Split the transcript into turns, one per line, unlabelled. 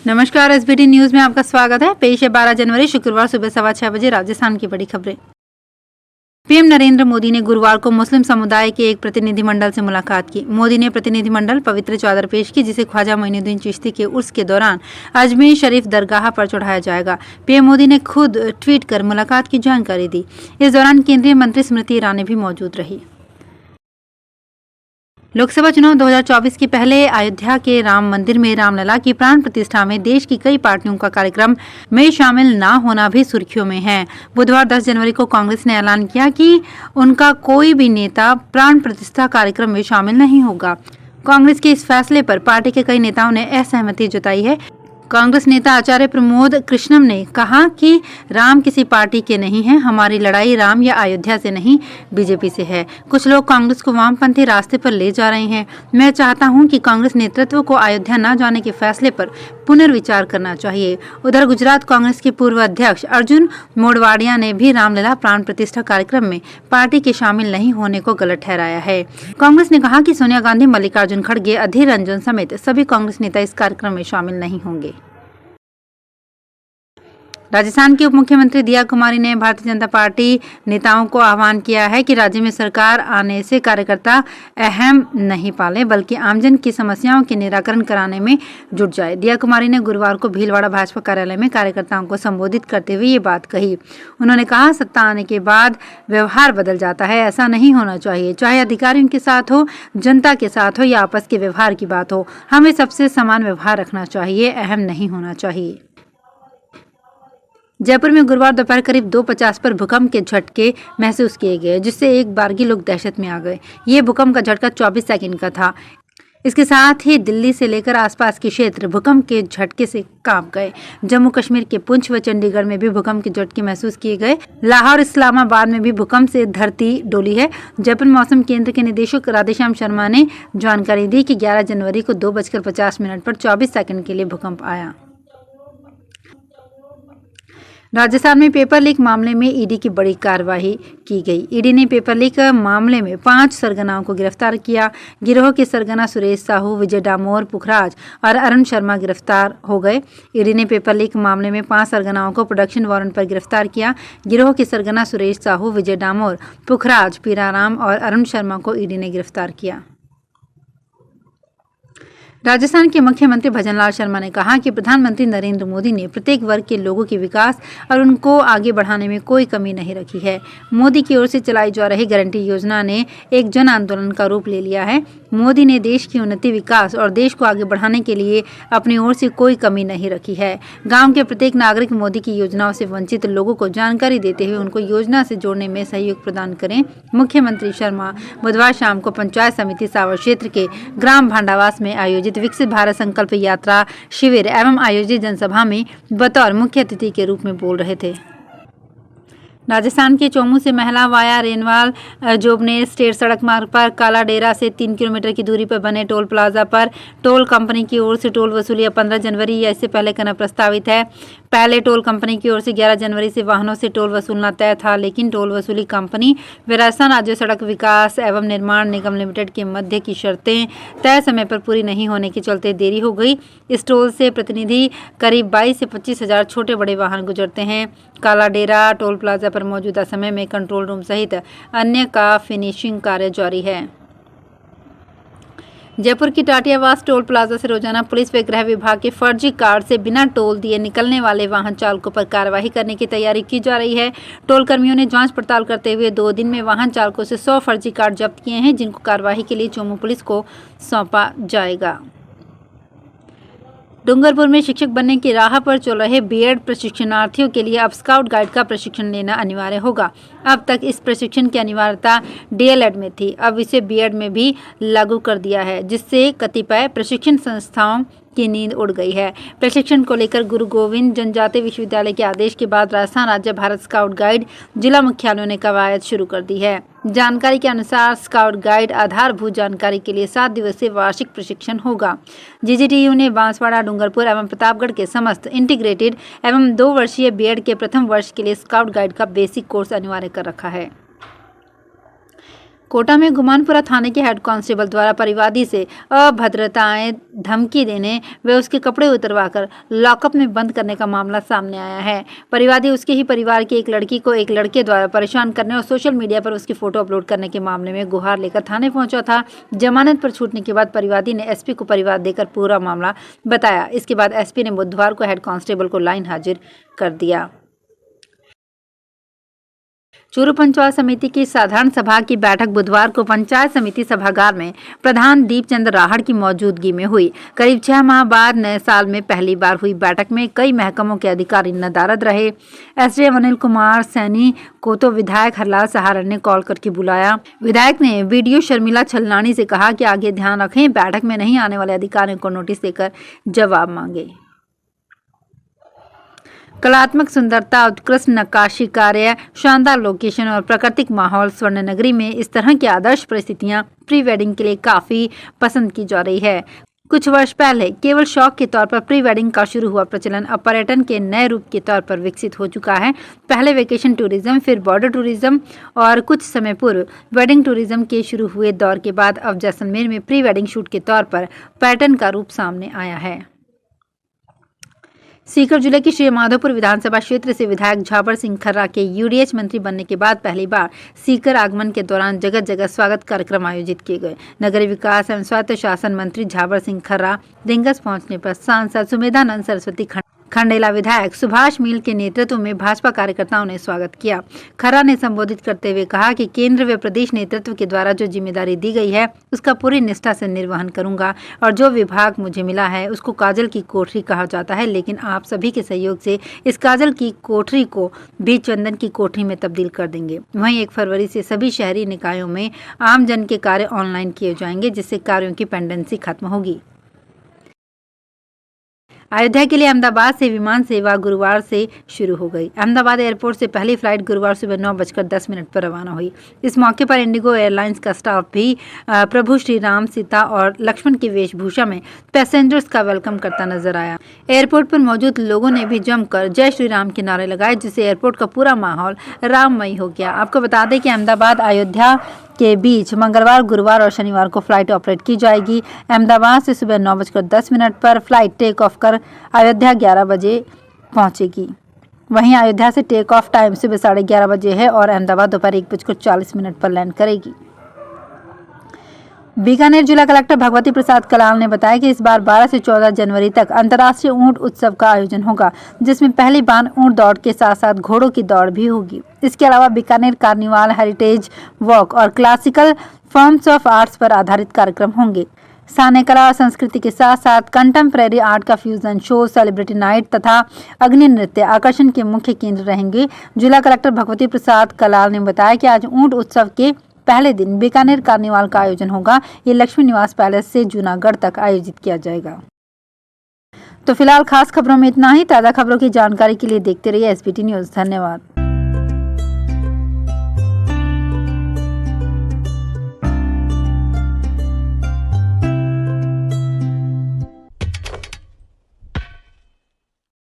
नमस्कार, SBT news में आपका स्वागत है। पेश है 12 जनवरी शुक्रवार सुबह 6:15 बजे राजस्थान की बड़ी खबरें। पीएम नरेंद्र मोदी ने गुरुवार को मुस्लिम समुदाय के एक प्रतिनिधिमंडल से मुलाकात की। मोदी ने प्रतिनिधिमंडल पवित्र चादर पेश की, जिसे ख्वाजा मोइनुद्दीन चिश्ती के उर्स के दौरान अजमेर शरीफ दरगाह पर चढ़ाया जाएगा। पीएम मोदी ने खुद ट्वीट कर मुलाकात की जानकारी दी। इस दौरान केंद्रीय मंत्री स्मृति ईरानी भी मौजूद रही। लोकसभा चुनाव 2024 के पहले अयोध्या के राम मंदिर में रामलला की प्राण प्रतिष्ठा में देश की कई पार्टियों का कार्यक्रम में शामिल न होना भी सुर्खियों में है। बुधवार 10 जनवरी को कांग्रेस ने ऐलान किया कि उनका कोई भी नेता प्राण प्रतिष्ठा कार्यक्रम में शामिल नहीं होगा। कांग्रेस के इस फैसले पर पार्टी के कई नेताओं ने असहमति जताई है। कांग्रेस नेता आचार्य प्रमोद कृष्णम ने कहा कि राम किसी पार्टी के नहीं है। हमारी लड़ाई राम या अयोध्या से नहीं, बीजेपी से है। कुछ लोग कांग्रेस को वामपंथी रास्ते पर ले जा रहे हैं। मैं चाहता हूं कि कांग्रेस नेतृत्व को अयोध्या न जाने के फैसले पर पुनर्विचार करना चाहिए। उधर गुजरात कांग्रेस के पूर्व अध्यक्ष अर्जुन मोढवाडिया ने भी रामलला प्राण प्रतिष्ठा कार्यक्रम में पार्टी के शामिल नहीं होने को गलत ठहराया है। कांग्रेस ने कहा कि सोनिया गांधी, मल्लिकार्जुन खड़गे, अधीर रंजन समेत सभी कांग्रेस नेता इस कार्यक्रम में शामिल नहीं होंगे। राजस्थान की उप मुख्यमंत्री दिया कुमारी ने भारतीय जनता पार्टी नेताओं को आह्वान किया है कि राज्य में सरकार आने से कार्यकर्ता अहम नहीं पाले, बल्कि आमजन की समस्याओं के निराकरण कराने में जुट जाए। दिया कुमारी ने गुरुवार को भीलवाड़ा भाजपा कार्यालय में कार्यकर्ताओं को संबोधित करते हुए ये बात कही। उन्होंने कहा, सत्ता आने के बाद व्यवहार बदल जाता है, ऐसा नहीं होना चाहिए। चाहे अधिकारियों के साथ हो, जनता के साथ हो या आपस के व्यवहार की बात हो, हमें सबसे समान व्यवहार रखना चाहिए, अहम नहीं होना चाहिए। जयपुर में गुरुवार दोपहर करीब 2:50 पर भूकंप के झटके महसूस किए गए, जिससे एक बारगी लोग दहशत में आ गए। ये भूकंप का झटका 24 सेकंड का था। इसके साथ ही दिल्ली से लेकर आसपास के क्षेत्र भूकंप के झटके से कांप गए। जम्मू कश्मीर के पुंछ व चंडीगढ़ में भी भूकंप के झटके महसूस किए गए। लाहौर, इस्लामाबाद में भी भूकंप से धरती डोली है। जयपुर मौसम केंद्र के निदेशक राधेश्याम शर्मा ने जानकारी दी कि 11 जनवरी को 2:50 पर 24 सेकंड के लिए भूकंप आया। राजस्थान में पेपर लीक मामले में ईडी की बड़ी कार्रवाई की गई। ईडी ने पेपर लीक मामले में 5 सरगनाओं को गिरफ्तार किया। गिरोह के सरगना सुरेश साहू, विजय डामोर, पुखराज और अरुण शर्मा गिरफ्तार हो गए। ईडी ने पेपर लीक मामले में 5 सरगनाओं को प्रोडक्शन वारंट पर गिरफ्तार किया। गिरोह के सरगना सुरेश साहू, विजय डामोर, पुखराज, पीराराम और अरुण शर्मा को ईडी ने गिरफ्तार किया। राजस्थान के मुख्यमंत्री भजनलाल शर्मा ने कहा कि प्रधानमंत्री नरेंद्र मोदी ने प्रत्येक वर्ग के लोगों के विकास और उनको आगे बढ़ाने में कोई कमी नहीं रखी है। मोदी की ओर से चलाई जा रही गारंटी योजना ने एक जन आंदोलन का रूप ले लिया है। मोदी ने देश की उन्नति, विकास और देश को आगे बढ़ाने के लिए अपनी ओर से कोई कमी नहीं रखी है। गाँव के प्रत्येक नागरिक मोदी की योजनाओं से वंचित लोगों को जानकारी देते हुए उनको योजना से जोड़ने में सहयोग प्रदान करें। मुख्यमंत्री शर्मा बुधवार शाम को पंचायत समिति सावर क्षेत्र के ग्राम भांडावास में आयोजित विकसित भारत संकल्प यात्रा शिविर एवं आयोजित जनसभा में बतौर मुख्य अतिथि के रूप में बोल रहे थे। राजस्थान के चोमू से महिला वाया रेनवाल जोबनेर स्टेट सड़क मार्ग पर काला डेरा से 3 किलोमीटर की दूरी पर बने टोल प्लाजा पर टोल कंपनी की ओर से टोल वसूली 15 जनवरी या इससे पहले करना प्रस्तावित है। पहले टोल कंपनी की ओर से 11 जनवरी से वाहनों से टोल वसूलना तय था, लेकिन टोल वसूली कंपनी व राजस्थान राज्य सड़क विकास एवं निर्माण निगम लिमिटेड के मध्य की शर्तें तय समय पर पूरी नहीं होने के चलते देरी हो गई। इस टोल से प्रतिनिधि करीब 22 से 25 हजार छोटे बड़े वाहन गुजरते हैं। काला डेरा टोल प्लाजा पर मौजूदा समय में कंट्रोल रूम सहित अन्य का फिनिशिंग कार्य जारी है। जयपुर की टाटियावास टोल प्लाजा से रोजाना पुलिस व गृह विभाग के फर्जी कार्ड से बिना टोल दिए निकलने वाले वाहन चालकों पर कार्रवाई करने की तैयारी की जा रही है। टोल कर्मियों ने जांच पड़ताल करते हुए 2 दिन में वाहन चालकों से 100 फर्जी कार्ड जब्त किए हैं, जिनको कार्रवाई के लिए चोमू पुलिस को सौंपा जाएगा। डूंगरपुर में शिक्षक बनने की राह पर चल रहे बीएड प्रशिक्षणार्थियों के लिए अब स्काउट गाइड का प्रशिक्षण लेना अनिवार्य होगा। अब तक इस प्रशिक्षण की अनिवार्यता डीएलएड में थी, अब इसे बीएड में भी लागू कर दिया है, जिससे कतिपय प्रशिक्षण संस्थाओं की नींद उड़ गई है। प्रशिक्षण को लेकर गुरु गोविंद जनजातीय विश्वविद्यालय के आदेश के बाद राजस्थान राज्य भारत स्काउट गाइड जिला मुख्यालयों ने कवायद शुरू कर दी है। जानकारी के अनुसार स्काउट गाइड आधारभूत जानकारी के लिए 7 दिवसीय वार्षिक प्रशिक्षण होगा। जीजीटीयू ने बांसवाड़ा, डूंगरपुर एवं प्रतापगढ़ के समस्त इंटीग्रेटेड एवं 2 वर्षीय बीएड के प्रथम वर्ष के लिए स्काउट गाइड का बेसिक कोर्स अनिवार्य कर रखा है। कोटा में गुमानपुरा थाने के हेड कांस्टेबल द्वारा परिवादी से अभद्रताएं, धमकी देने व उसके कपड़े उतरवाकर लॉकअप में बंद करने का मामला सामने आया है। परिवादी उसके ही परिवार की एक लड़की को एक लड़के द्वारा परेशान करने और सोशल मीडिया पर उसकी फोटो अपलोड करने के मामले में गुहार लेकर थाने पहुंचा था। जमानत पर छूटने के बाद परिवादी ने एसपी को परिवाद देकर पूरा मामला बताया। इसके बाद एसपी ने बुधवार को हेड कांस्टेबल को लाइन हाजिर कर दिया। चूरू पंचायत समिति की साधारण सभा की बैठक बुधवार को पंचायत समिति सभागार में प्रधान दीपचंद राहड़ की मौजूदगी में हुई। करीब 6 माह बाद नए साल में पहली बार हुई बैठक में कई महकमों के अधिकारी नदारद रहे। एसडीएम अनिल कुमार सैनी को तो विधायक हरलाल सहारण ने कॉल करके बुलाया। विधायक ने वीडियो शर्मिला छलनानी से कहा कि आगे ध्यान रखें, बैठक में नहीं आने वाले अधिकारियों को नोटिस देकर जवाब मांगे। कलात्मक सुंदरता, उत्कृष्ट नक्काशी कार्य, शानदार लोकेशन और प्राकृतिक माहौल स्वर्ण नगरी में इस तरह की आदर्श परिस्थितियां प्री वेडिंग के लिए काफी पसंद की जा रही है। कुछ वर्ष पहले केवल शौक के तौर पर प्री वेडिंग का शुरू हुआ प्रचलन अब पर्यटन के नए रूप के तौर पर विकसित हो चुका है। पहले वेकेशन टूरिज्म, फिर बॉर्डर टूरिज्म और कुछ समय पूर्व वेडिंग टूरिज्म के शुरू हुए दौर के बाद अब जैसलमेर में प्री वेडिंग शूट के तौर पर पर्यटन का रूप सामने आया है। सीकर जिले की श्री माधोपुर विधानसभा क्षेत्र से विधायक झाबर सिंह खर्रा के यूडीएच मंत्री बनने के बाद पहली बार सीकर आगमन के दौरान जगह जगह स्वागत कार्यक्रम आयोजित किए गए। नगरीय विकास एवं स्वायत्त शासन मंत्री झाबर सिंह खर्रा रिंगस पहुंचने पर सांसद सुमेधानंद सरस्वती खंडेला, विधायक सुभाष मील के नेतृत्व में भाजपा कार्यकर्ताओं ने स्वागत किया। खर्रा ने संबोधित करते हुए कहा कि केंद्र व प्रदेश नेतृत्व के द्वारा जो जिम्मेदारी दी गई है उसका पूरी निष्ठा से निर्वहन करूंगा और जो विभाग मुझे मिला है उसको काजल की कोठरी कहा जाता है, लेकिन आप सभी के सहयोग से इस काजल की कोठरी को भी चंदन की कोठरी में तब्दील कर देंगे। वहीं 1 फरवरी से सभी शहरी निकायों में आम जन के कार्य ऑनलाइन किए जाएंगे, जिससे कार्यों की पेंडेंसी खत्म होगी। अयोध्या के लिए अहमदाबाद से विमान सेवा गुरुवार से शुरू हो गई। अहमदाबाद एयरपोर्ट से पहली फ्लाइट गुरुवार सुबह 9:10 पर रवाना हुई। इस मौके पर इंडिगो एयरलाइंस का स्टाफ भी प्रभु श्री राम, सीता और लक्ष्मण की वेशभूषा में पैसेंजर्स का वेलकम करता नजर आया। एयरपोर्ट पर मौजूद लोगों ने भी जमकर जय श्री राम के नारे लगाए, जिससे एयरपोर्ट का पूरा माहौल राममय हो गया। आपको बता दें कि अहमदाबाद अयोध्या के बीच मंगलवार, गुरुवार और शनिवार को फ्लाइट ऑपरेट की जाएगी। अहमदाबाद से सुबह 9:10 पर फ्लाइट टेक ऑफ कर अयोध्या 11 बजे पहुंचेगी। वहीं अयोध्या से टेक ऑफ टाइम सुबह 11:30 बजे है और अहमदाबाद दोपहर 1:40 पर लैंड करेगी। बीकानेर जिला कलेक्टर भगवती प्रसाद कलाल ने बताया कि इस बार 12 से 14 जनवरी तक अंतर्राष्ट्रीय ऊंट उत्सव का आयोजन होगा, जिसमें पहली बार ऊंट दौड़ के साथ साथ घोड़ों की दौड़ भी होगी। इसके अलावा बीकानेर कार्निवाल, हेरिटेज वॉक और क्लासिकल फॉर्म्स ऑफ आर्ट्स पर आधारित कार्यक्रम होंगे। स्थानीय कला और संस्कृति के साथ साथ कंटेम्प्रेरी आर्ट का फ्यूजन शो, सेलिब्रिटी नाइट तथा अग्नि नृत्य आकर्षण के मुख्य केंद्र रहेंगे। जिला कलेक्टर भगवती प्रसाद कलाल ने बताया कि आज ऊंट उत्सव के पहले दिन बीकानेर कार्निवाल का आयोजन होगा। ये लक्ष्मी निवास पैलेस से जूनागढ़ तक आयोजित किया जाएगा। तो फिलहाल खास खबरों में इतना ही। ताज़ा खबरों की जानकारी के लिए देखते रहिए एसबीटी न्यूज़। धन्यवाद।